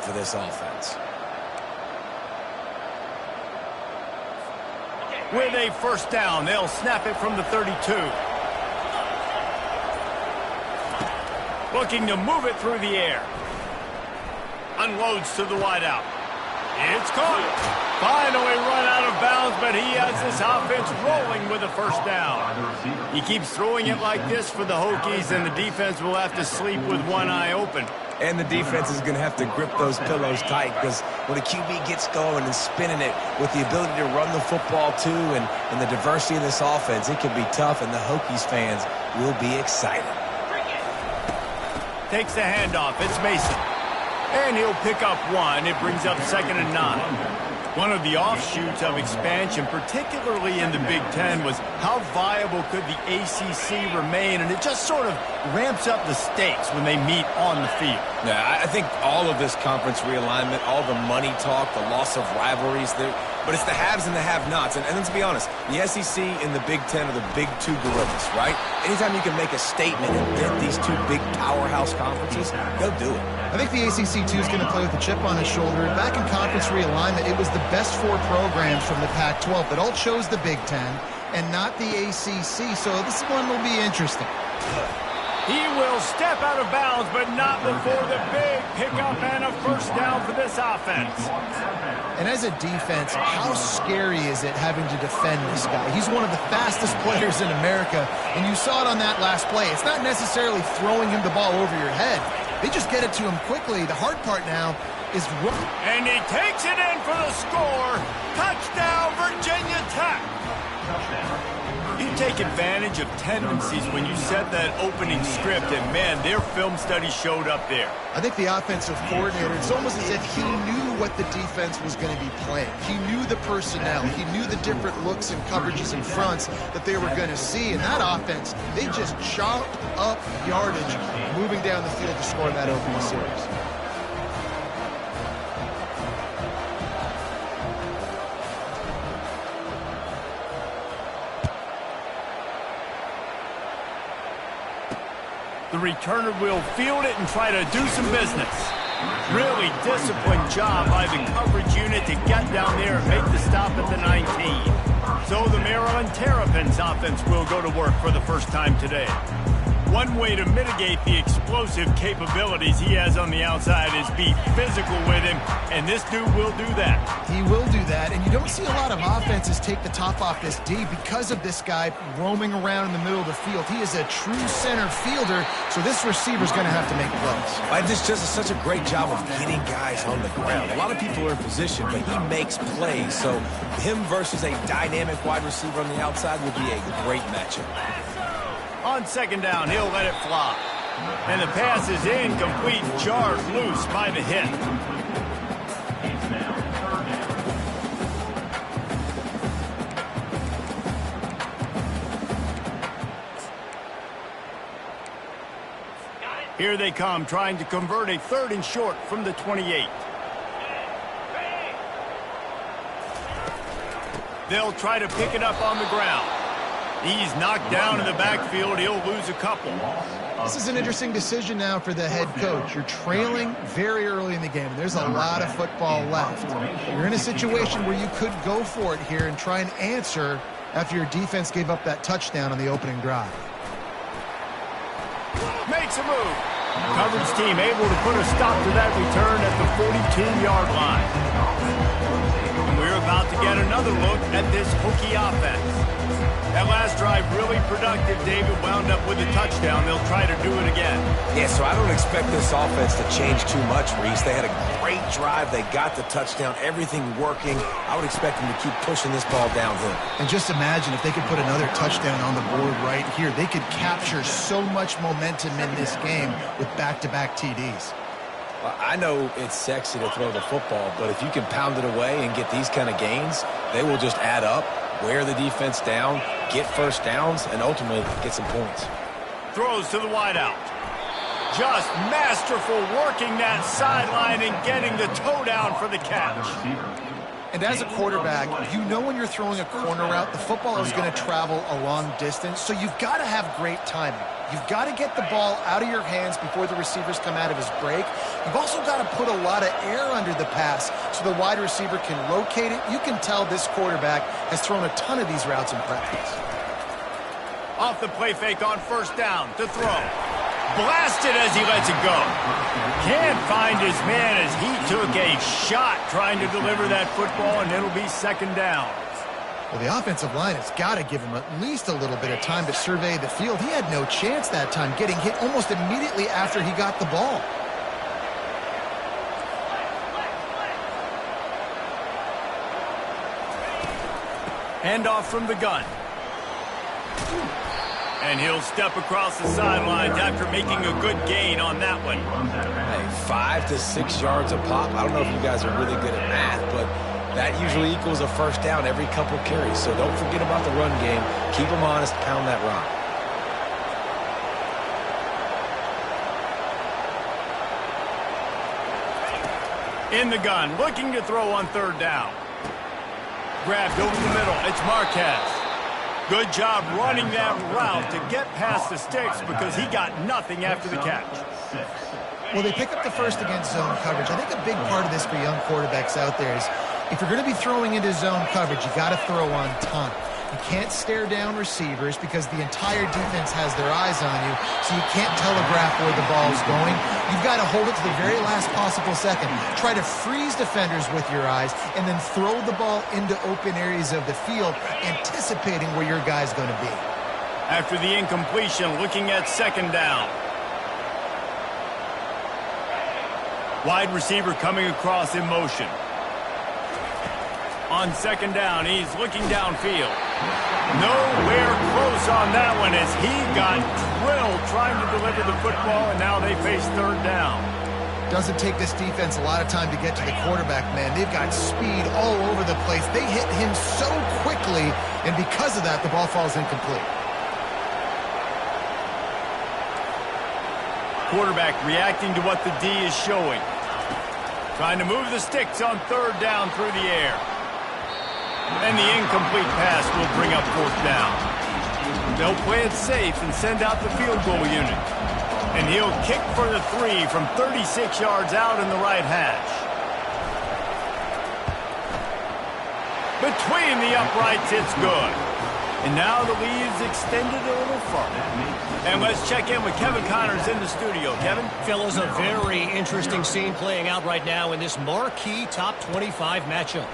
for this offense. With a first down, they'll snap it from the 32. Looking to move it through the air. Unloads to the wideout. It's caught. Finally run out of bounds, but he has this offense rolling with a first down. He keeps throwing it like this for the Hokies, and the defense will have to sleep with one eye open. And the defense is going to have to grip those pillows tight, because when a QB gets going and spinning it with the ability to run the football too and the diversity of this offense, it can be tough, and the Hokies fans will be excited. Takes the handoff. It's Mason. And he'll pick up one. It brings up 2nd and 9. One of the offshoots of expansion, particularly in the Big Ten, was how viable could the ACC remain, and it just sort of ramps up the stakes when they meet on the field. Yeah, I think all of this conference realignment, all the money talk, the loss of rivalries, but it's the haves and the have-nots. And let's be honest, the SEC and the Big Ten are the big two gorillas, right? Anytime you can make a statement and dent these two big powerhouse conferences, go do it. I think the ACC, too, is going to play with a chip on his shoulder. Back in conference realignment, it was the best 4 programs from the Pac-12 that all chose the Big Ten and not the ACC, so this one will be interesting. He will step out of bounds, but not before the big pickup and a first down for this offense. And as a defense, how scary is it having to defend this guy? He's one of the fastest players in America, and you saw it on that last play. It's not necessarily throwing him the ball over your head. They just get it to him quickly. The hard part now is... And he takes it in for the score. Touchdown, Virginia Tech. You take advantage of tendencies when you set that opening script, and, man, their film study showed up there. I think the offensive coordinator, it's almost as if he knew what the defense was going to be playing. He knew the personnel. He knew the different looks and coverages and fronts that they were going to see. And that offense, they just chopped up yardage moving down the field to score in that opening series. The returner will field it and try to do some business. Really disciplined job by the coverage unit to get down there and make the stop at the 19. So the Maryland Terrapins offense will go to work for the first time today. One way to mitigate the explosive capabilities he has on the outside is be physical with him, and this dude will do that. He will do that, and you don't see a lot of offenses take the top off this D because of this guy roaming around in the middle of the field. He is a true center fielder, so this receiver's going to have to make plays. This just is such a great job of getting guys on the ground. A lot of people are in position, but he makes plays, so him versus a dynamic wide receiver on the outside would be a great matchup. On 2nd down, he'll let it fly. And the pass is incomplete, jarred loose by the hit. Here they come, trying to convert a 3rd and short from the 28. They'll try to pick it up on the ground. He's knocked down in the backfield. He'll lose a couple. This is an interesting decision now for the head coach. You're trailing very early in the game. There's a lot of football left. You're in a situation where you could go for it here and try and answer after your defense gave up that touchdown on the opening drive. Makes a move. Coverage team able to put a stop to that return at the 42-yard line. And we're about to get another look at this Hokie offense. That last drive really productive. David wound up with a touchdown. They'll try to do it again. Yeah, so I don't expect this offense to change too much, Reese. They had a great drive. They got the touchdown. Everything working. I would expect them to keep pushing this ball downhill. And just imagine if they could put another touchdown on the board right here. They could capture so much momentum in this game with back-to-back TDs. Well, I know it's sexy to throw the football, but if you can pound it away and get these kind of gains, they will just add up, wear the defense down, get first downs, and ultimately get some points. Throws to the wideout. Just masterful working that sideline and getting the toe down for the catch. And as a quarterback, you know when you're throwing a corner route, the football is going to travel a long distance, so you've got to have great timing. You've got to get the ball out of your hands before the receivers come out of his break. You've also got to put a lot of air under the pass so the wide receiver can locate it. You can tell this quarterback has thrown a ton of these routes in practice. Off the play fake on first down to throw. Blasted as he lets it go. Can't find his man as he took a shot trying to deliver that football, and it'll be second down. Well, the offensive line has got to give him at least a little bit of time to survey the field. He had no chance that time, getting hit almost immediately after he got the ball. Handoff from the gun. And he'll step across the sidelines after making a good gain on that one. Hey, 5 to 6 yards a pop. I don't know if you guys are really good at math, but that usually equals a first down every couple carries. So don't forget about the run game. Keep them honest, pound that rock. In the gun, looking to throw on third down. Grabbed over the middle. It's Marquez. Good job running that route to get past the sticks because he got nothing after the catch. Well, they pick up the first against zone coverage. I think a big part of this for young quarterbacks out there is if you're going to be throwing into zone coverage, you got to throw on time. You can't stare down receivers because the entire defense has their eyes on you, so you can't telegraph where the ball's going. You've got to hold it to the very last possible second. Try to freeze defenders with your eyes and then throw the ball into open areas of the field, anticipating where your guy's going to be. After the incompletion, looking at second down. Wide receiver coming across in motion. On second down, he's looking downfield. Nowhere close on that one as he got drilled trying to deliver the football, and now they face third down. Doesn't take this defense a lot of time to get to the quarterback, man. They've got speed all over the place. They hit him so quickly, and because of that, the ball falls incomplete. Quarterback reacting to what the D is showing. Trying to move the sticks on third down through the air. And the incomplete pass will bring up fourth down. They'll play it safe and send out the field goal unit. And he'll kick for the 3 from 36 yards out in the right hash. Between the uprights, it's good. And now the lead's extended a little further. And let's check in with Kevin Connors in the studio. Kevin? Fellas, a very interesting scene playing out right now in this marquee top 25 matchup.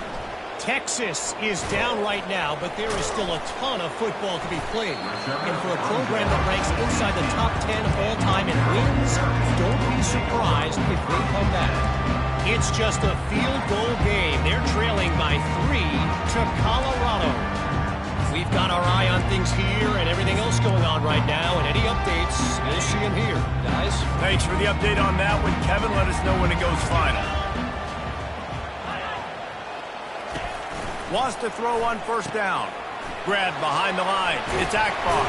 Texas is down right now, but there is still a ton of football to be played. And for a program that ranks inside the top 10 all time in wins, don't be surprised if they come back. It's just a field goal game. They're trailing by 3 to Colorado. We've got our eye on things here and everything else going on right now, and any updates, you'll see them here, guys. Thanks for the update on that one, Kevin. Let us know when it goes final. Wants to throw on first down. Grabbed behind the line. It's Akbar.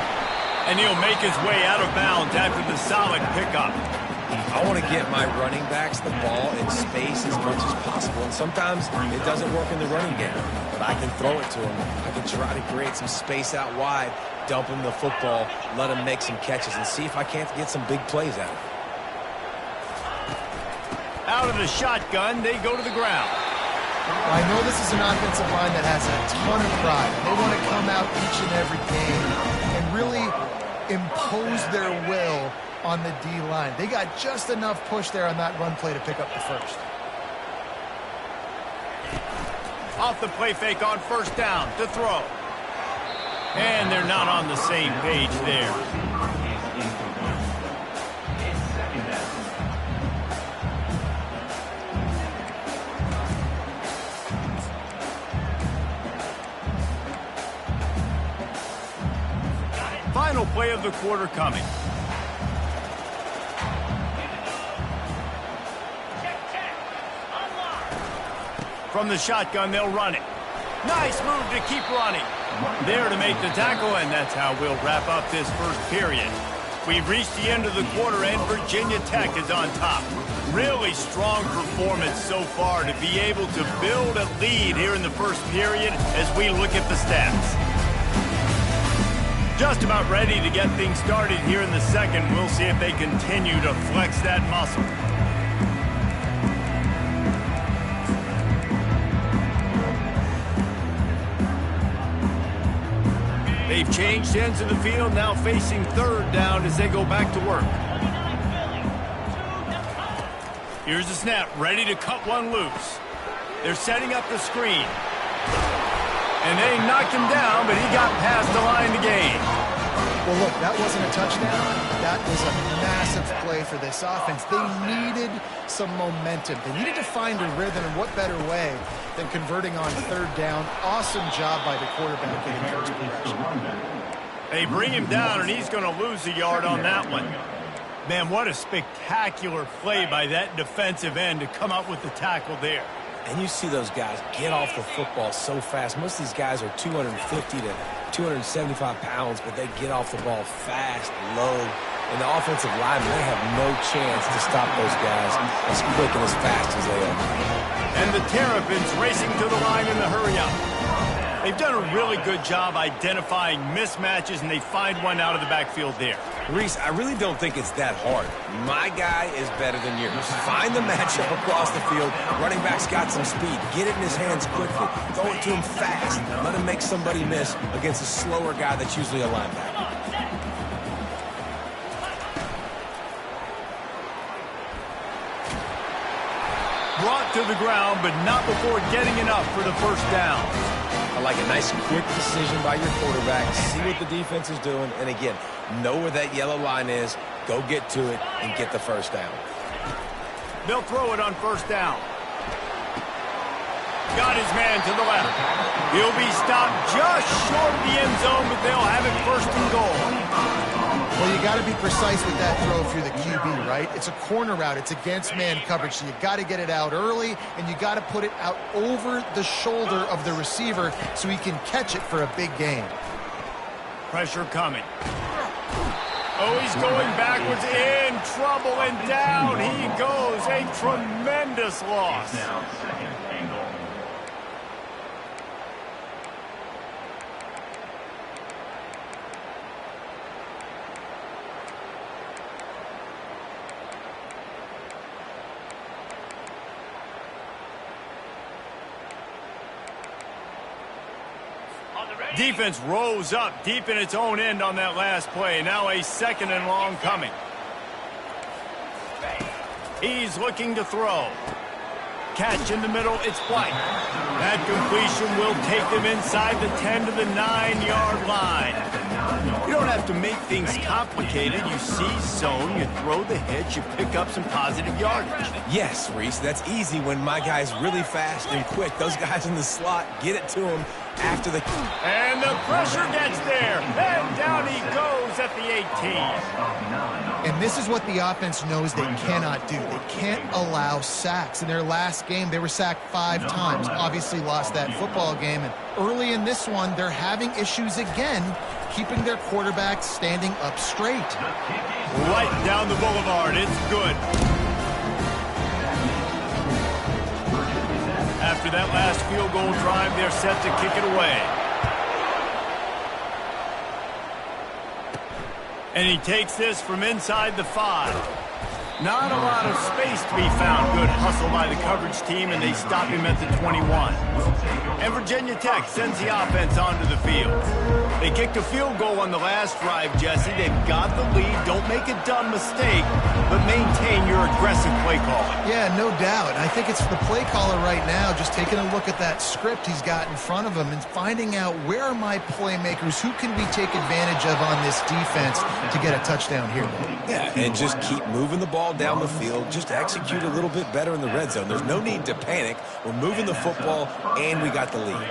And he'll make his way out of bounds after the solid pickup. I want to get my running backs the ball in space as much as possible. And sometimes it doesn't work in the running game. But I can throw it to him. I can try to create some space out wide, dump him the football, let him make some catches, and see if I can't get some big plays out of it. Out of the shotgun, they go to the ground. I know this is an offensive line that has a ton of pride. They want to come out each and every game and really impose their will on the D-line. They got just enough push there on that run play to pick up the first. Off the play fake on first down to throw. And they're not on the same page there. Final play of the quarter coming. From the shotgun, they'll run it. Nice move to keep running. There to make the tackle, and that's how we'll wrap up this first period. We've reached the end of the quarter, and Virginia Tech is on top. Really strong performance so far to be able to build a lead here in the first period as we look at the stats. Just about ready to get things started here in the second. We'll see if they continue to flex that muscle. They've changed ends of the field, now facing third down as they go back to work. Here's the snap, ready to cut one loose. They're setting up the screen. And they knocked him down, but he got past the line to gain. Well, look, that wasn't a touchdown. That was a massive play for this offense. They needed some momentum. They needed to find a rhythm, and what better way than converting on third down. Awesome job by the quarterback getting first progression. They bring him down, and he's going to lose a yard on that one. Man, what a spectacular play by that defensive end to come up with the tackle there. And you see those guys get off the football so fast. Most of these guys are 250 to 275 pounds, but they get off the ball fast, low. And the offensive linemen, they have no chance to stop those guys as quick and as fast as they are. And the Terrapins racing to the line in the hurry-up. They've done a really good job identifying mismatches, and they find one out of the backfield there. Reese, I really don't think it's that hard. My guy is better than yours. Find the matchup across the field. Running back's got some speed. Get it in his hands quickly. Throw it to him fast. Let him make somebody miss against a slower guy that's usually a linebacker. Brought to the ground, but not before getting enough for the first down. I like a nice, quick decision by your quarterback. See what the defense is doing. And again, know where that yellow line is. Go get to it and get the first down. They'll throw it on first down. Got his man to the left. He'll be stopped just short of the end zone, but they'll have it first and goal. Well, you got to be precise with that throw if you're the QB, right? It's a corner route. It's against man coverage, so you got to get it out early, and you got to put it out over the shoulder of the receiver so he can catch it for a big gain. Pressure coming. Oh, he's going backwards, in trouble, and down he goes. A tremendous loss. Defense rose up deep in its own end on that last play. Now a second and long coming. He's looking to throw. Catch in the middle, it's White. That completion will take them inside the 10 to the 9-yard line. You don't have to make things complicated. You see zone, you throw the hitch, you pick up some positive yardage. Yes, Reese, that's easy when my guy's really fast and quick. Those guys in the slot, get it to him after the... And the pressure gets there. And down he goes at the 18. And this is what the offense knows they cannot do. They can't allow sacks. In their last game, they were sacked 5 times. Obviously lost that football game. And early in this one, they're having issues again, keeping their quarterback standing up straight. Right down the boulevard. It's good. After that last field goal drive, they're set to kick it away. And he takes this from inside the 5. Not a lot of space to be found. Good hustle by the coverage team, and they stop him at the 21. And Virginia Tech sends the offense onto the field. They kicked a field goal on the last drive, Jesse. They've got the lead. Don't make a dumb mistake, but maintain your aggressive play calling. Yeah, no doubt. I think it's the play caller right now just taking a look at that script he's got in front of him and finding out where are my playmakers, who can we take advantage of on this defense to get a touchdown here. Yeah, and just keep moving the ball down the field. Just execute a little bit better in the red zone. There's no need to panic. We're moving the football, and we got the lead.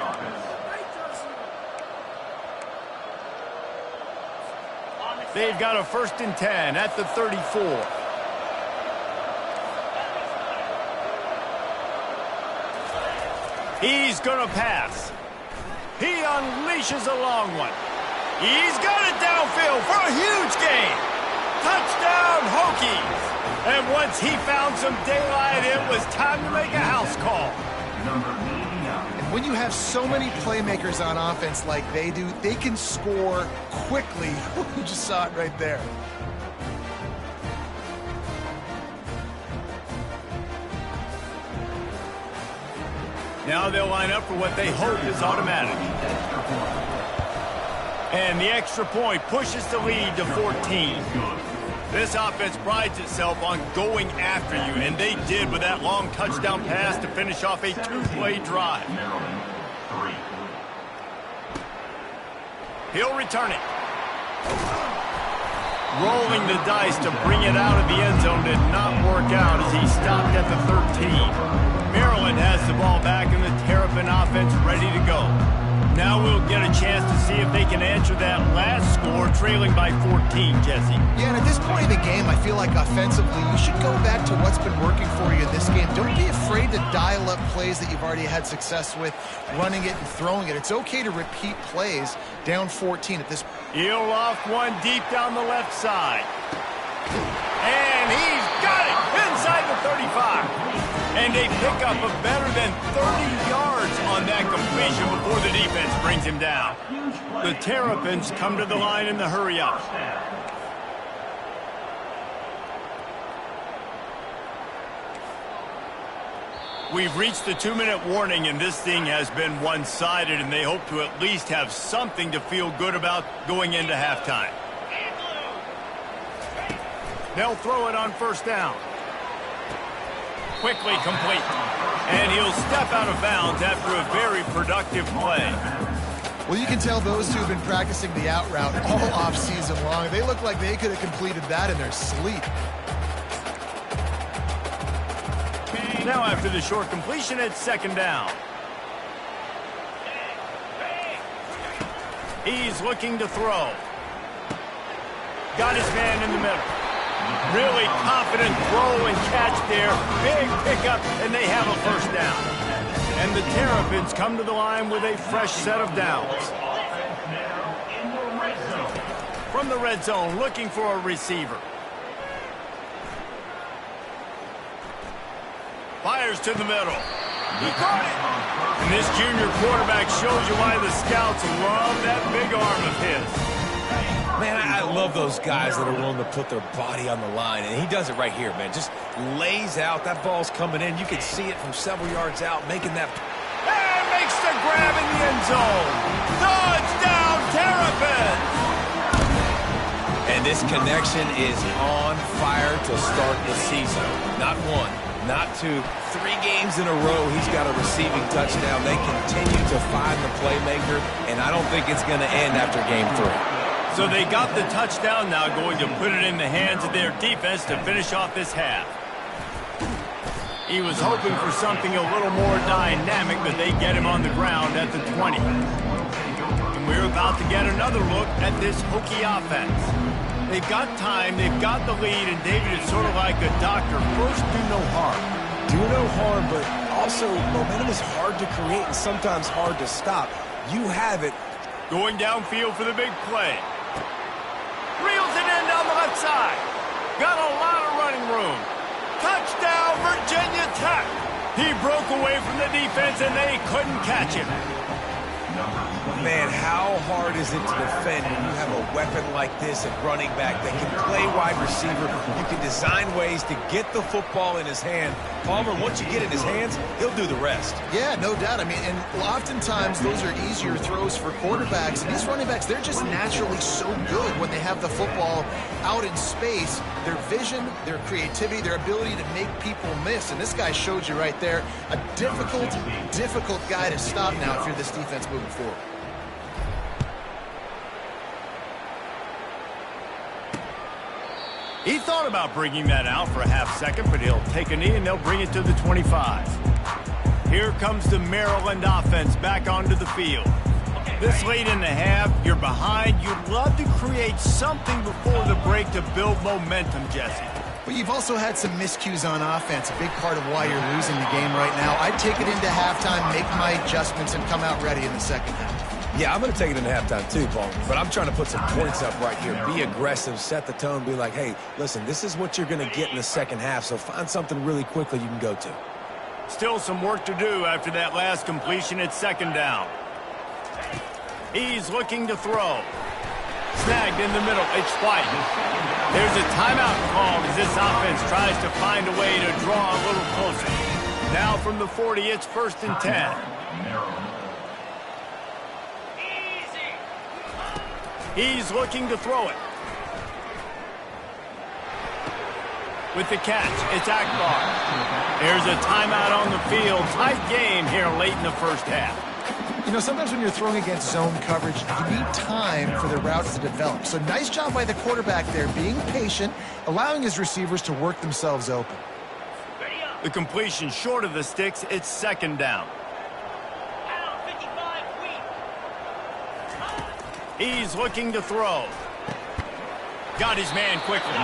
They've got a 1st and 10 at the 34. He's going to pass. He unleashes a long one. He's got it downfield for a huge gain. Touchdown, Hokies. And once he found some daylight, it was time to make a house call. And When you have so many playmakers on offense like they do, they can score quickly. You just saw it right there. Now they'll line up for what they hope is automatic. And the extra point pushes the lead to 14. This offense prides itself on going after you, and they did with that long touchdown pass to finish off a two-play drive. He'll return it. Rolling the dice to bring it out of the end zone did not work out as he stopped at the 13. Maryland has the ball back and the Terrapin offense ready to go. Now we'll get a chance to see if they can answer that last score, trailing by 14, Jesse. Yeah, and at this point of the game, I feel like offensively, you should go back to what's been working for you in this game. Don't be afraid to dial up plays that you've already had success with, running it and throwing it. It's okay to repeat plays down 14 at this point. He'll off one deep down the left side. And he's got it inside the 35. And a pickup of better than 30 yards on that completion before the defense brings him down. The Terrapins come to the line in the hurry-up. We've reached the 2-minute warning, and this thing has been one-sided, and they hope to at least have something to feel good about going into halftime. They'll throw it on first down. Quickly complete. And he'll step out of bounds after a very productive play. Well, you can tell those two have been practicing the out route all off-season long. They look like they could have completed that in their sleep. Now after the short completion, it's second down. He's looking to throw. Got his man in the middle. Really confident throw and catch there. Big pickup, and they have a first down. And the Terrapins come to the line with a fresh set of downs. From the red zone, looking for a receiver. Fires to the middle. He caught it. And this junior quarterback shows you why the scouts love that big arm of his. Man, I love those guys that are willing to put their body on the line, and he does it right here, man. Just lays out. That ball's coming in. You can see it from several yards out, making that. And makes the grab in the end zone. Touchdown, Terrapins! And this connection is on fire to start the season. Not one, not two, 3 games in a row he's got a receiving touchdown. They continue to find the playmaker, and I don't think it's going to end after game 3. So they got the touchdown, now going to put it in the hands of their defense to finish off this half. He was hoping for something a little more dynamic, but they get him on the ground at the 20. And we're about to get another look at this Hokie offense. They've got time, they've got the lead, and David is sort of like a doctor. First, do no harm. Do no harm, but also momentum is hard to create and sometimes hard to stop. You have it. Going downfield for the big play. Reels it in down the left side. Got a lot of running room. Touchdown, Virginia Tech. He broke away from the defense, and they couldn't catch him. Man, how hard is it to defend when you have a weapon like this at running back that can play wide receiver? You can design ways to get the football in his hand. Palmer, once you get it in his hands, he'll do the rest. Yeah, no doubt. I mean, and oftentimes those are easier throws for quarterbacks. And these running backs, they're just naturally so good when they have the football out in space. Their vision, their creativity, their ability to make people miss. And this guy showed you right there, a difficult guy to stop now if you're this defense moving forward. He thought about bringing that out for a half second, but he'll take a knee and they'll bring it to the 25. Here comes the Maryland offense back onto the field. This late in the half, you're behind. You'd love to create something before the break to build momentum, Jesse. But you've also had some miscues on offense, a big part of why you're losing the game right now. I'd take it into halftime, make my adjustments, and come out ready in the second half. Yeah, I'm going to take it into halftime too, Paul. But I'm trying to put some points up right here. Be aggressive, set the tone, be like, hey, listen, this is what you're going to get in the second half, so find something really quickly you can go to. Still some work to do after that last completion at second down. He's looking to throw. Snagged in the middle. It's White. There's a timeout called as this offense tries to find a way to draw a little closer. Now from the 40, it's 1st and 10. He's looking to throw it. With the catch, it's Akbar. There's a timeout on the field. Tight game here late in the first half. You know, sometimes when you're throwing against zone coverage, you need time for the routes to develop. So nice job by the quarterback there, being patient, allowing his receivers to work themselves open. The completion short of the sticks, it's second down. He's looking to throw. Got his man quickly.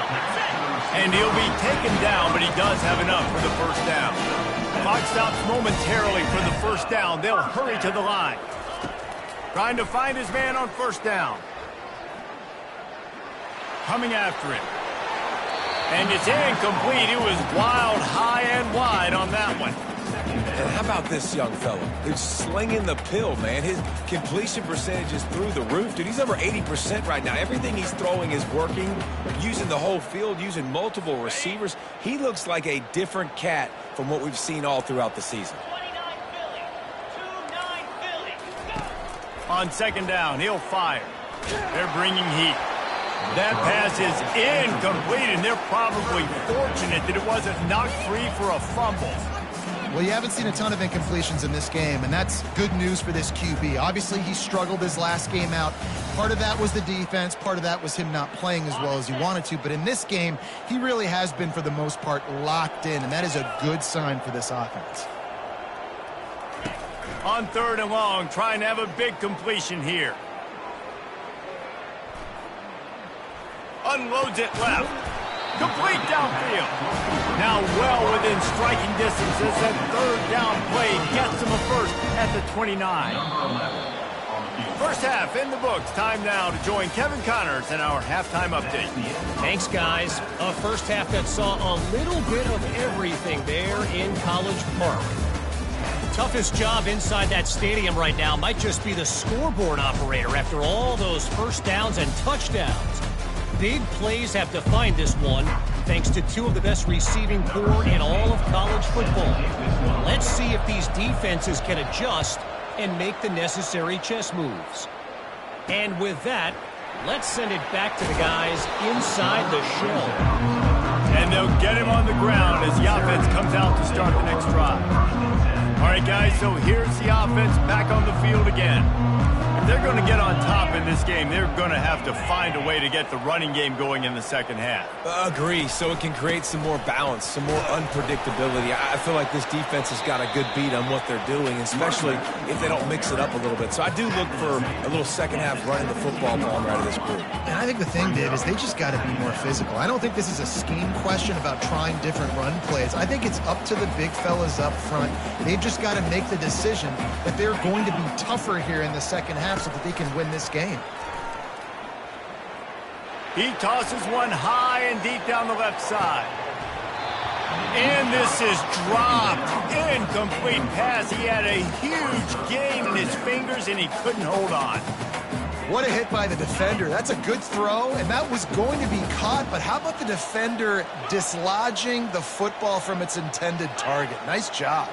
And he'll be taken down, but he does have enough for the first down. Clock stops momentarily for the first down. They'll hurry to the line. Trying to find his man on first down. Coming after him. And it's incomplete. It was wild, high and wide on that one. And how about this young fella? He's slinging the pill, man. His completion percentage is through the roof. Dude, he's over 80% right now. Everything he's throwing is working, using the whole field, using multiple receivers. He looks like a different cat from what we've seen all throughout the season. On second down, he'll fire. They're bringing heat. That pass is incomplete, and they're probably fortunate that it wasn't knocked free for a fumble. Well, you haven't seen a ton of incompletions in this game, and that's good news for this QB. Obviously, he struggled his last game out. Part of that was the defense. Part of that was him not playing as well as he wanted to. But in this game, he really has been, for the most part, locked in, and that is a good sign for this offense. On third and long, trying to have a big completion here. Unloads it left. Complete downfield. Now well within striking distances. That third down play gets him a first at the 29. First half in the books. Time now to join Kevin Connors in our halftime update. Thanks, guys. A first half that saw a little bit of everything there in College Park. Toughest job inside that stadium right now might just be the scoreboard operator after all those first downs and touchdowns. Big plays have defined this one, thanks to two of the best receiving corps in all of college football. Let's see if these defenses can adjust and make the necessary chess moves. And with that, let's send it back to the guys inside the shell. And they'll get him on the ground as the offense comes out to start the next drive. All right, guys, so here's the offense back on the field again. If they're going to get on top in this game, they're going to have to find a way to get the running game going in the second half. Agree, so it can create some more balance, some more unpredictability. I feel like this defense has got a good beat on what they're doing, especially if they don't mix it up a little bit. So I do look for a little second half running the football ball right of this group. And I think the thing, Dave, is they just got to be more physical. I don't think this is a scheme question about trying different run plays. I think it's up to the big fellas up front. They've just got to make the decision that they're going to be tougher here in the second half so that they can win this game. He tosses one high and deep down the left side. And this is dropped. Incomplete pass. He had a huge gain in his fingers, and he couldn't hold on. What a hit by the defender. That's a good throw, and that was going to be caught, but how about the defender dislodging the football from its intended target? Nice job.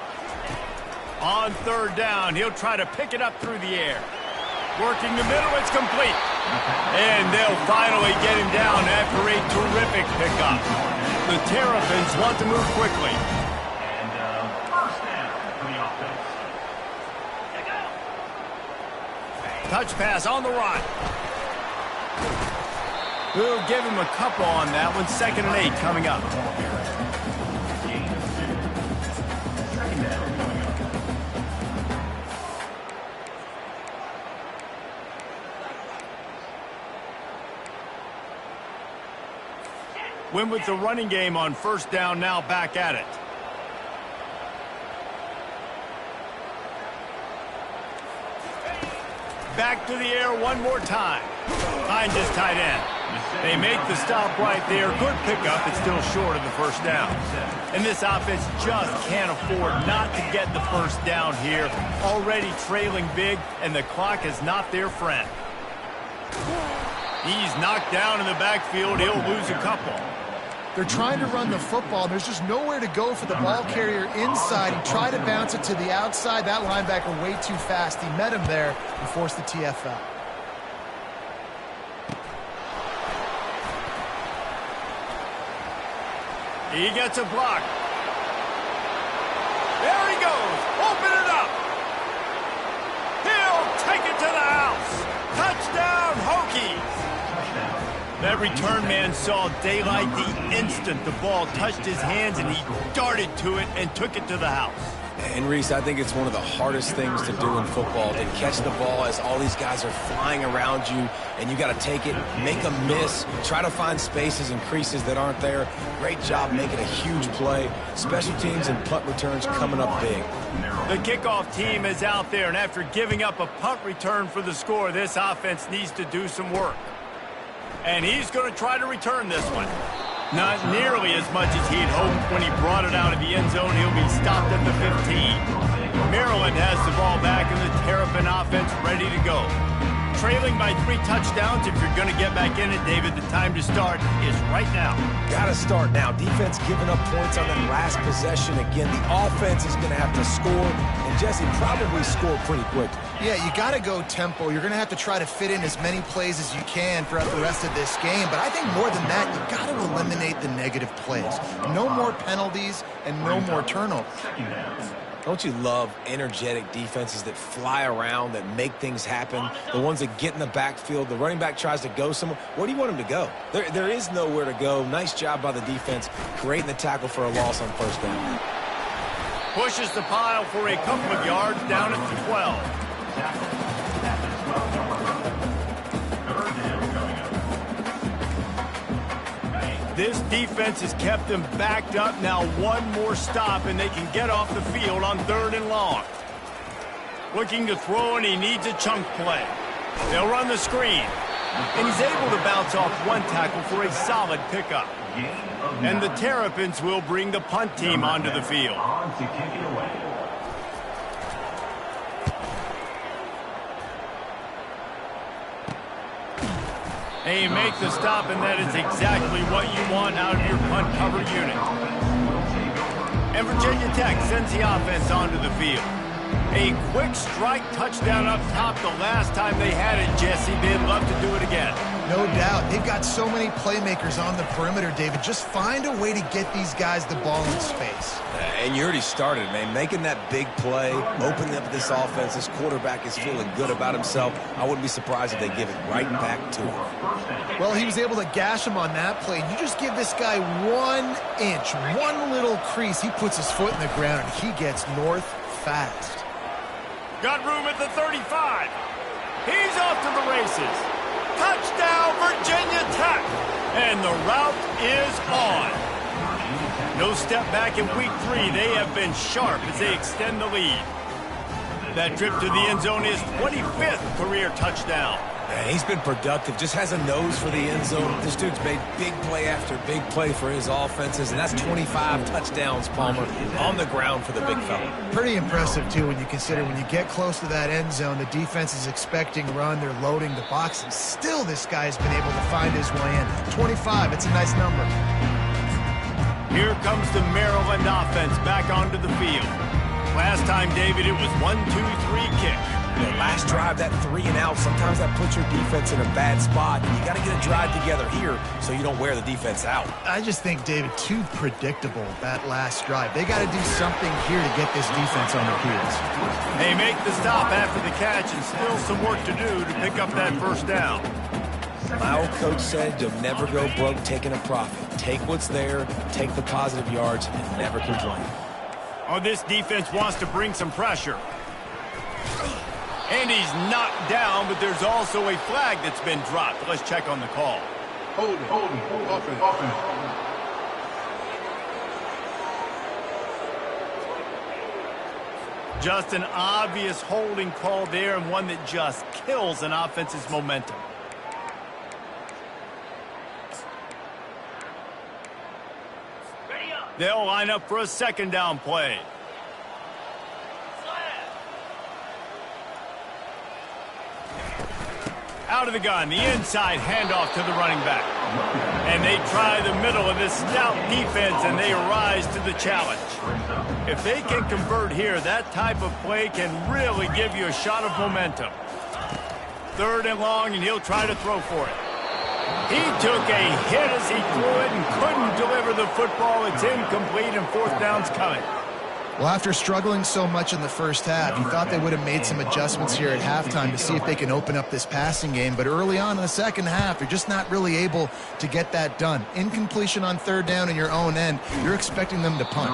On third down, he'll try to pick it up through the air. Working the middle, it's complete. And they'll finally get him down after a terrific pickup. The Terrapins want to move quickly. Touch pass on the run. We'll give him a couple on that one. 2nd and 8 coming up. Win with the running game on first down, now back at it. Back to the air one more time. Finds his tight end. They make the stop right there. Good pickup. It's still short of the first down. And this offense just can't afford not to get the first down here. Already trailing big, and the clock is not their friend. He's knocked down in the backfield. He'll lose a couple. They're trying to run the football, and there's just nowhere to go for the ball carrier inside. He tried to bounce it to the outside. That linebacker way too fast. He met him there and forced the TFL. He gets a block. There he goes. Open it up. He'll take it to the house. Touchdown, Hokies. That return man saw daylight the instant the ball touched his hands, and he darted to it and took it to the house. And Reese, I think it's one of the hardest things to do in football, to catch the ball as all these guys are flying around you, and you got to take it, make a miss, try to find spaces and creases that aren't there. Great job making a huge play. Special teams and punt returns coming up big. The kickoff team is out there, and after giving up a punt return for the score, this offense needs to do some work. And he's going to try to return this one. Not nearly as much as he'd hoped when he brought it out of the end zone. He'll be stopped at the 15. Maryland has the ball back, and the Terrapin offense ready to go. Trailing by 3 touchdowns. If you're going to get back in it, David, the time to start is right now. Got to start now. Defense giving up points on that last possession. Again, the offense is going to have to score, and Jesse probably score pretty quick. Yeah, you got to go tempo. You're going to have to try to fit in as many plays as you can throughout the rest of this game. But I think more than that, you got to eliminate the negative plays. No more penalties and no more turnovers. Don't you love energetic defenses that fly around, that make things happen? The ones that get in the backfield, the running back tries to go somewhere. Where do you want him to go? There is nowhere to go. Nice job by the defense creating the tackle for a loss on first down. Pushes the pile for a couple of yards down at the 12. This defense has kept them backed up. Now one more stop, and they can get off the field on 3rd and long. Looking to throw, and he needs a chunk play. They'll run the screen. And he's able to bounce off one tackle for a solid pickup. And the Terrapins will bring the punt team onto the field. And you make the stop, and that is exactly what you want out of your punt cover unit. And Virginia Tech sends the offense onto the field. A quick strike touchdown up top the last time they had it, Jesse. They'd love to do it again. No doubt. They've got so many playmakers on the perimeter, David. Just find a way to get these guys the ball in space. And you already started, man. Making that big play, opening up this offense. This quarterback is feeling good about himself. I wouldn't be surprised if they give it right back to him. Well, he was able to gash him on that play. You just give this guy 1 inch, one little crease. He puts his foot in the ground, and he gets north fast. Got room at the 35. He's off to the races. Touchdown, Virginia Tech. And the route is on. No step back in week 3. They have been sharp as they extend the lead. That trip to the end zone is 25th career touchdown. Man, he's been productive, just has a nose for the end zone. This dude's made big play after big play for his offenses, and that's 25 touchdowns, Palmer, on the ground for the big fella. Pretty impressive, too, when you consider when you get close to that end zone, the defense is expecting run, they're loading the box, and still this guy's been able to find his way in. 25, it's a nice number. Here comes the Maryland offense back onto the field. Last time, David, it was 1-2-3 kick. The last drive, that 3 and out, sometimes that puts your defense in a bad spot. You got to get a drive together here so you don't wear the defense out. I just think, David, too predictable, that last drive. They got to do something here to get this defense on their heels. They make the stop after the catch, and still some work to do to pick up that first down. My old coach said you'll never go broke taking a profit. Take what's there, take the positive yards, and never complain. Oh, this defense wants to bring some pressure. And he's knocked down, but there's also a flag that's been dropped. Let's check on the call. Hold it. Offense. Just an obvious holding call there, and one that just kills an offense's momentum. They'll line up for a second down play. Out of the gun, the inside handoff to the running back. And they try the middle of this stout defense, and they rise to the challenge. If they can convert here, that type of play can really give you a shot of momentum. 3rd and long, and he'll try to throw for it. He took a hit as he threw it and couldn't deliver the football. It's incomplete, and 4th down's coming. Well, after struggling so much in the first half, you thought they would have made some adjustments here at halftime to see if they can open up this passing game. But early on in the second half, you're just not really able to get that done. Incompletion on 3rd down in your own end, you're expecting them to punt.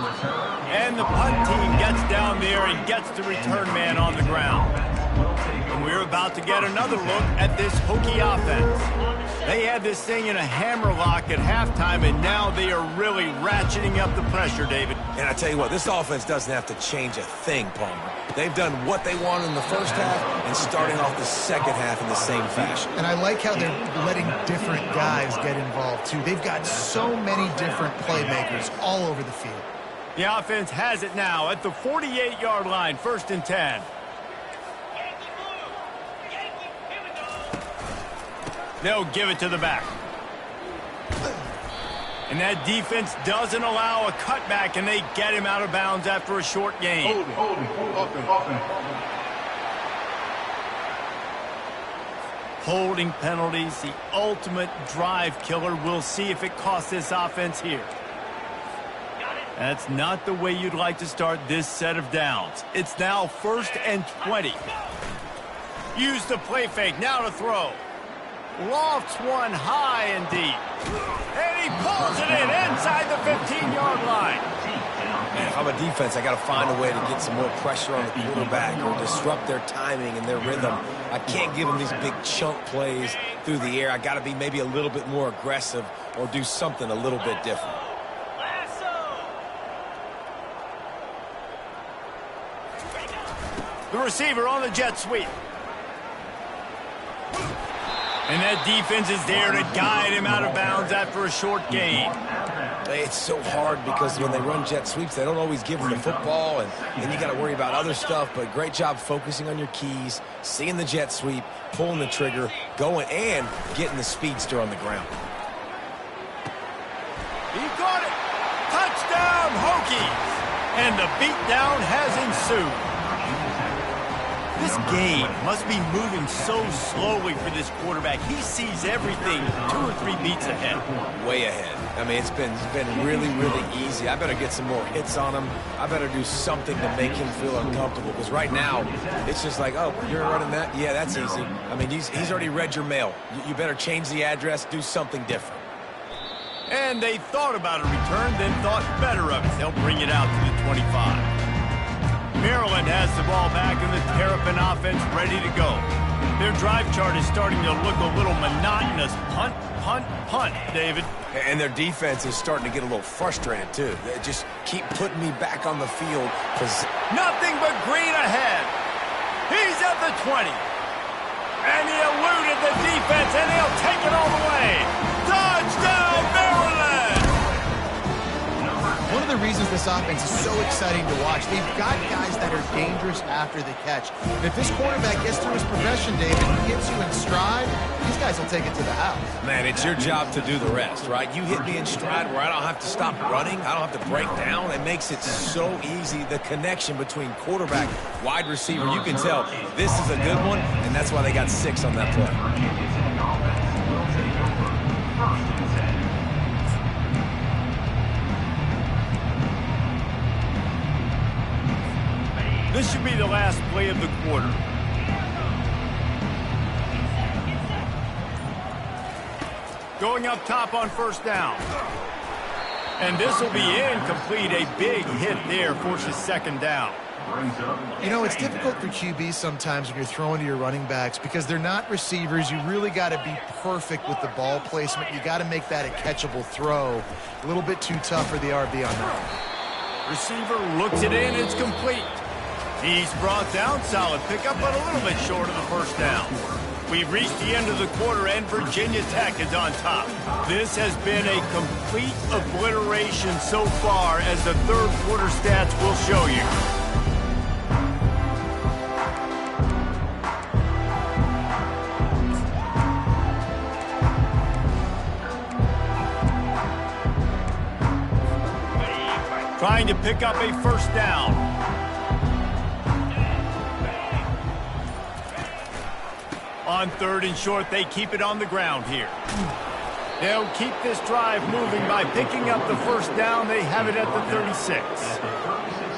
And the punt team gets down there and gets the return man on the ground. And we're about to get another look at this Hokie offense. They had this thing in a hammerlock at halftime, and now they are really ratcheting up the pressure, David. And I tell you what, this offense doesn't have to change a thing, Palmer. They've done what they wanted in the first half and starting off the second half in the same fashion. And I like how they're letting different guys get involved, too. They've got so many different playmakers all over the field. The offense has it now at the 48-yard line, 1st and 10. They'll give it to the back. And that defense doesn't allow a cutback, and they get him out of bounds after a short gain. Holding penalties, the ultimate drive killer. We'll see if it costs this offense here. That's not the way you'd like to start this set of downs. It's now 1st and 20. Use the play fake, now to throw. Lofts one high and deep. And he pulls it in inside the 15-yard line. Man, if I'm a defense, I got to find a way to get some more pressure on the quarterback or disrupt their timing and their rhythm. I can't give them these big chunk plays through the air. I got to be maybe a little bit more aggressive or do something a little bit different. The receiver on the jet sweep. And that defense is there to guide him out of bounds after a short gain. It's so hard because when they run jet sweeps, they don't always give them the football, and then you got to worry about other stuff. But great job focusing on your keys, seeing the jet sweep, pulling the trigger, going, and getting the speedster on the ground. He got it. Touchdown, Hokies. And the beatdown has ensued. This game must be moving so slowly for this quarterback. He sees everything 2 or 3 beats ahead. Way ahead. I mean, it's been really, really easy. I better get some more hits on him. I better do something to make him feel uncomfortable. Because right now, it's just like, oh, you're running that? Yeah, that's easy. I mean, he's already read your mail. You better change the address, do something different. And they thought about a return, then thought better of it. They'll bring it out to the 25. Maryland has the ball back and the Terrapin offense ready to go. Their drive chart is starting to look a little monotonous. Punt, punt, punt, David. And their defense is starting to get a little frustrated, too. They just keep putting me back on the field. Nothing but green ahead. He's at the 20. And he eluded the defense, and he'll take it all the way. Touchdown, Maryland! One of the reasons this offense is so exciting to watch, they've got guys that are dangerous after the catch. And if this quarterback gets through his progression, David, and hits you in stride, these guys will take it to the house. Man, it's your job to do the rest, right? You hit me in stride where I don't have to stop running. I don't have to break down. It makes it so easy. The connection between quarterback, wide receiver, you can tell this is a good one, and that's why they got 6 on that play. This should be the last play of the quarter. Going up top on 1st down. And this will be incomplete. A big hit there forces 2nd down. You know, it's difficult for QBs sometimes when you're throwing to your running backs because they're not receivers. You really got to be perfect with the ball placement. You got to make that a catchable throw. A little bit too tough for the RB on that. Receiver looks it in. It's complete. He's brought down. Solid pickup, but a little bit short of the first down. We've reached the end of the quarter, and Virginia Tech is on top. This has been a complete obliteration so far, as the third quarter stats will show you. Trying to pick up a first down. On third and short, they keep it on the ground here. They'll keep this drive moving by picking up the first down. They have it at the 36.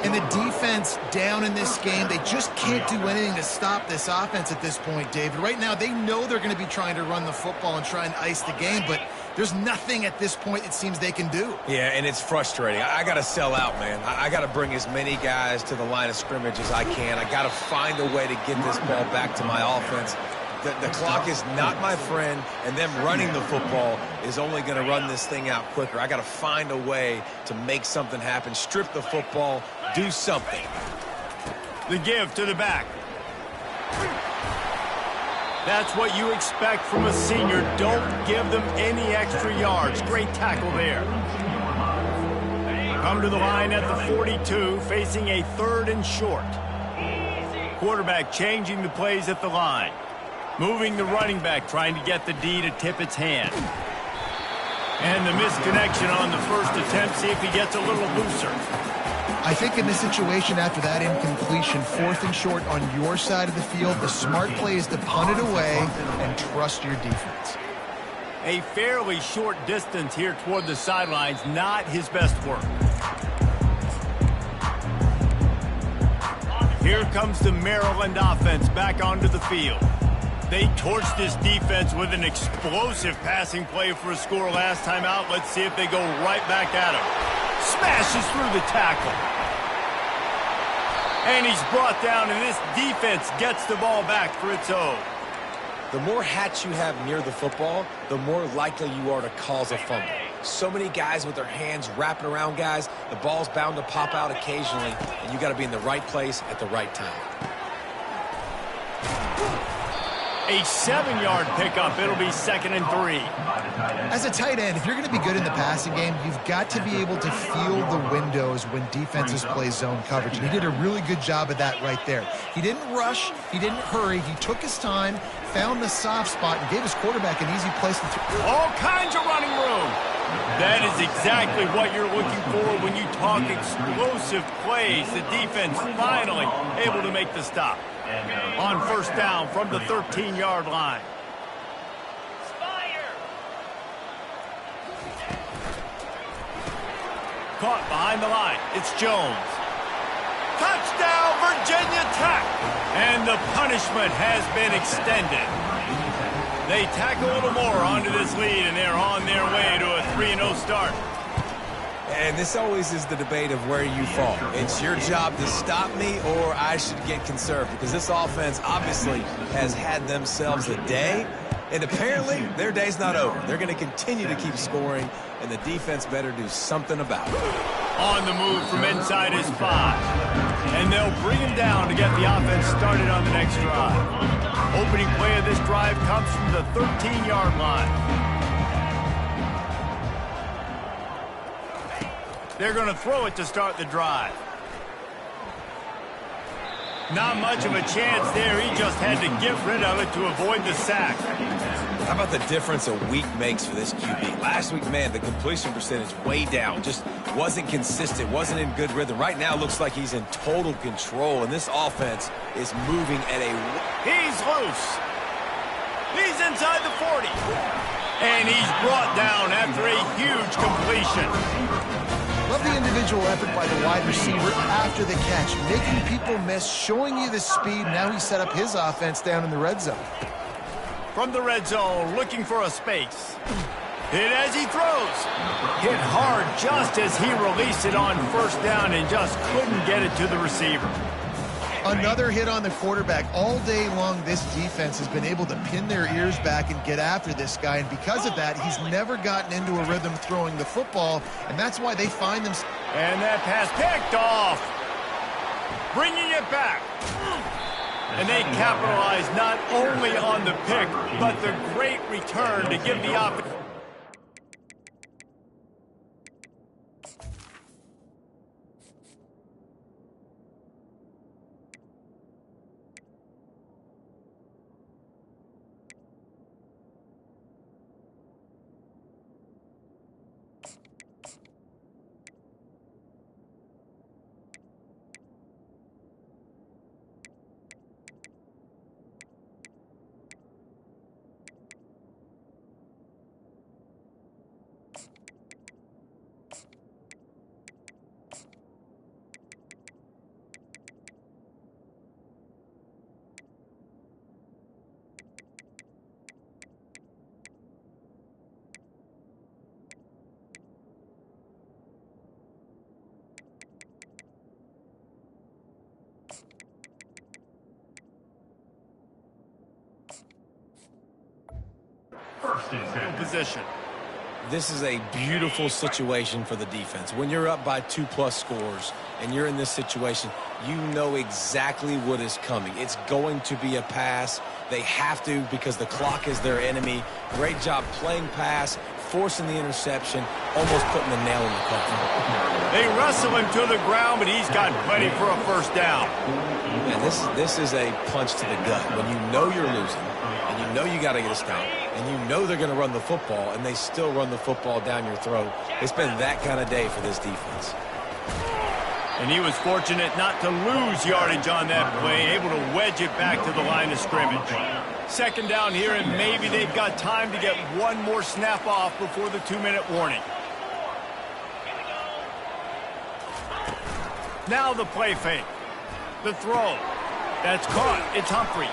And the defense down in this game, they just can't do anything to stop this offense at this point, David. Right now, they know they're going to be trying to run the football and try and ice the game, but there's nothing at this point it seems they can do. Yeah, and it's frustrating. I got to sell out, man. I got to bring as many guys to the line of scrimmage as I can. I got to find a way to get this ball back to my offense. The clock is not my friend, and them running the football is only going to run this thing out quicker. I got to find a way to make something happen, strip the football, do something. The give to the back. That's what you expect from a senior. Don't give them any extra yards. Great tackle there. Come to the line at the 42, facing a third and short. Quarterback changing the plays at the line. Moving the running back, trying to get the D to tip its hand. And the misconnection on the first attempt. See if he gets a little looser. I think in this situation after that incompletion, fourth and short on your side of the field, the smart play is to punt it away and trust your defense. A fairly short distance here toward the sidelines, not his best work. Here comes the Maryland offense back onto the field. They torched this defense with an explosive passing play for a score last time out. Let's see if they go right back at him. Smashes through the tackle. And he's brought down, and this defense gets the ball back for its own. The more hats you have near the football, the more likely you are to cause a fumble. So many guys with their hands wrapping around guys, the ball's bound to pop out occasionally, and you got to be in the right place at the right time. A 7-yard pickup. It'll be 2nd and 3. As a tight end, if you're going to be good in the passing game, you've got to be able to feel the windows when defenses play zone coverage. And he did a really good job of that right there. He didn't rush. He didn't hurry. He took his time, found the soft spot, and gave his quarterback an easy place to throw. All kinds of running room. That is exactly what you're looking for when you talk explosive plays. The defense finally able to make the stop. On first down from the 13-yard line. Caught behind the line. It's Jones. Touchdown, Virginia Tech. And the punishment has been extended. They tack a little more onto this lead, and they're on their way to a 3-0 start. And this always is the debate of where you fall. It's your job to stop me, or I should get conservative, because this offense obviously has had themselves a day, and apparently their day's not over. They're going to continue to keep scoring, and the defense better do something about it. On the move from inside his 5. And they'll bring him down to get the offense started on the next drive. Opening play of this drive comes from the 13-yard line. They're going to throw it to start the drive. Not much of a chance there. He just had to get rid of it to avoid the sack. How about the difference a week makes for this QB? Last week, man, the completion percentage way down. Just wasn't consistent, wasn't in good rhythm. Right now, looks like he's in total control, and this offense is moving at a... He's loose. He's inside the 40. And he's brought down after a huge completion. Love the individual effort by the wide receiver after the catch, making people miss, showing you the speed. Now he set up his offense down in the red zone. From the red zone, looking for a space. Hit as he throws. Hit hard just as he released it on first down and just couldn't get it to the receiver. Another hit on the quarterback. All day long, this defense has been able to pin their ears back and get after this guy, and because of that, he's never gotten into a rhythm throwing the football, and that's why they find them. And that pass picked off. bringing it back. And they capitalize not only on the pick, but the great return to give the offense. Position. This is a beautiful situation for the defense. When you're up by 2+ scores and you're in this situation, you know exactly what is coming. It's going to be a pass. They have to because the clock is their enemy. Great job playing pass, forcing the interception, almost putting the nail in the coffin. They wrestle him to the ground, but he's got plenty for a first down. And this is a punch to the gut. When you know you're losing, and you know you got to get a stop, and you know they're going to run the football, and they still run the football down your throat. It's been that kind of day for this defense. And he was fortunate not to lose yardage on that play, able to wedge it back to the line of scrimmage. Second down here, and maybe they've got time to get one more snap off before the 2-minute warning. Now the play fake. The throw. That's caught. It's Humphries.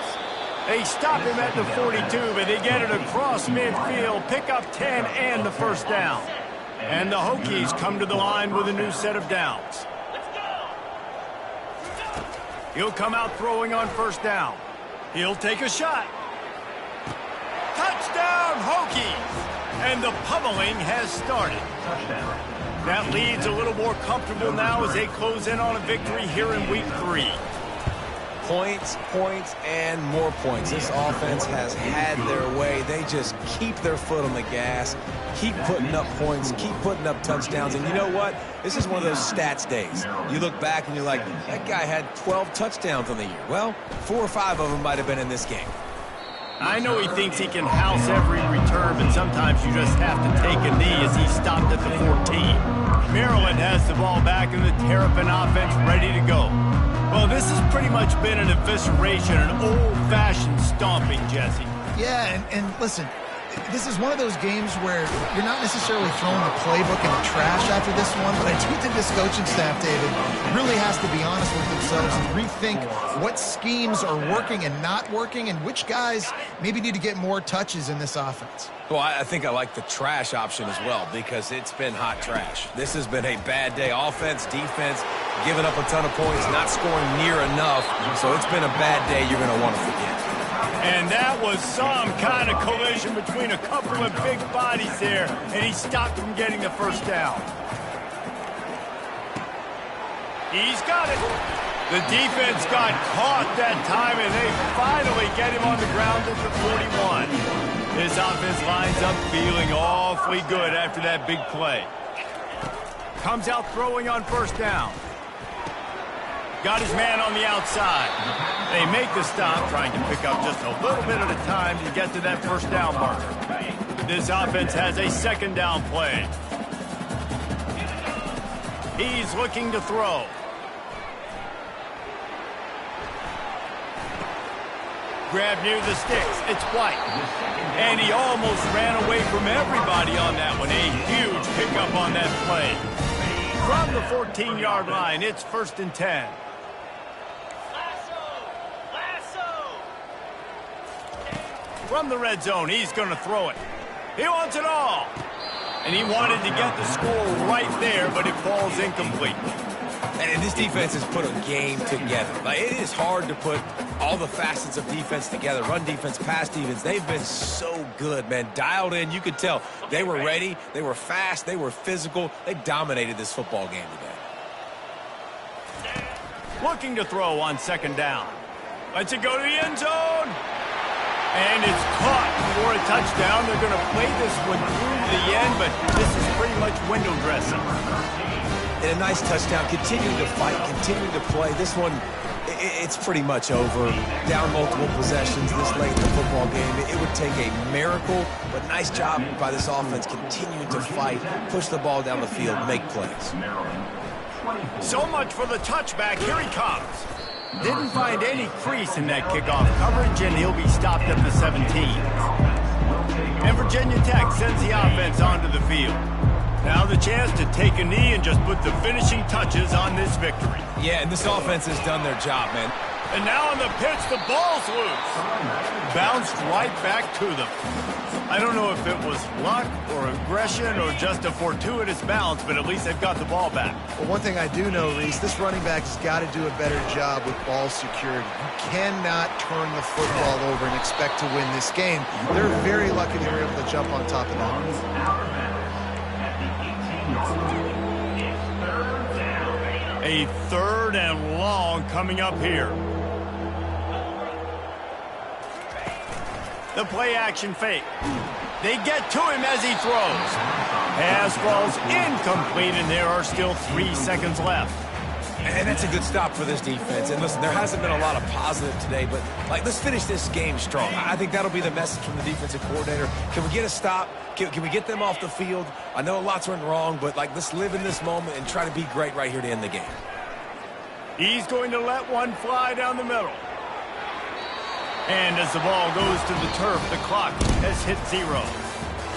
They stop him at the 42, but they get it across midfield, pick up 10 and the first down. And the Hokies come to the line with a new set of downs. He'll come out throwing on first down. He'll take a shot. Touchdown, Hokies! And the pummeling has started. That lead's a little more comfortable now as they close in on a victory here in Week 3. Points, points, and more points. This offense has had their way. They just keep their foot on the gas, keep putting up points, keep putting up touchdowns. And you know what? This is one of those stats days. You look back and you're like, that guy had 12 touchdowns on the year. Well, 4 or 5 of them might have been in this game. I know he thinks he can house every return, but sometimes you just have to take a knee as he stopped at the 14. Maryland has the ball back in the Terrapin offense ready to go. Well, this has pretty much been an evisceration, an old-fashioned stomping, Jesse. Yeah, and listen, this is one of those games where you're not necessarily throwing the playbook in the trash after this one, but I do think this coaching staff, David, really has to be honest with themselves and rethink what schemes are working and not working and which guys maybe need to get more touches in this offense. Well, I think I like the trash option as well because it's been hot trash. This has been a bad day. Offense, defense, giving up a ton of points, not scoring near enough. So it's been a bad day you're going to want to forget. And that was some kind of collision between a couple of big bodies there, and he stopped from getting the first down. He's got it. The defense got caught that time, and they finally get him on the ground at the 41. This offense lines up feeling awfully good after that big play. Comes out throwing on first down. Got his man on the outside. They make the stop, trying to pick up just a little bit at a time to get to that first down marker. This offense has a second down play. He's looking to throw. Grab near the sticks. It's White. And he almost ran away from everybody on that one. A huge pickup on that play. From the 14-yard line, it's 1st and 10. From the red zone, he's going to throw it. He wants it all. And he wanted to get the score right there, but it falls incomplete. And this defense has put a game together. Like, it is hard to put all the facets of defense together. Run defense, pass defense. They've been so good, man. Dialed in. You could tell they were ready. They were fast. They were physical. They dominated this football game today. looking to throw on second down. Lets it go to the end zone. And it's caught for a touchdown. They're going to play this one through to the end, but this is pretty much window dressing. And a nice touchdown. Continuing to fight, continuing to play. This one, it's pretty much over. Down multiple possessions this late in the football game. It would take a miracle, but nice job by this offense continuing to fight, push the ball down the field, make plays. So much for the touchback. Here he comes. Didn't find any crease in that kickoff coverage, and he'll be stopped at the 17. And Virginia Tech sends the offense onto the field. Now the chance to take a knee and just put the finishing touches on this victory. Yeah, and this offense has done their job, man. And now on the pitch, the ball's loose. Bounced right back to them. I don't know if it was luck or aggression or just a fortuitous bounce, but at least they've got the ball back. Well, one thing I do know, Reese, this running back has got to do a better job with ball security. You cannot turn the football over and expect to win this game. They're very lucky they were able to jump on top of that. A 3rd and long coming up here. The play action fake. They get to him as he throws. Pass falls incomplete, and there are still 3 seconds left. And that's a good stop for this defense. And listen, there hasn't been a lot of positive today, but let's finish this game strong. I think that'll be the message from the defensive coordinator. Can we get a stop? Can we get them off the field? I know lots went wrong, but let's live in this moment and try to be great right here to end the game. He's going to let one fly down the middle. And as the ball goes to the turf, the clock has hit 0.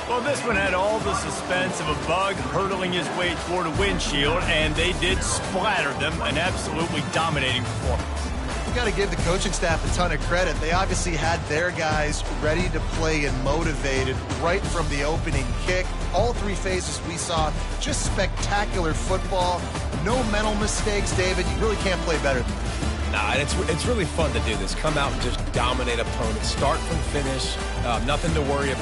Well, this one had all the suspense of a bug hurtling his way toward a windshield, and they did splatter them. An absolutely dominating performance. You got to give the coaching staff a ton of credit. They obviously had their guys ready to play and motivated right from the opening kick. All 3 phases we saw, just spectacular football. No mental mistakes, David. You really can't play better than that. Nah, it's really fun to do this. Come out and just dominate opponents. Start from finish. Nothing to worry about.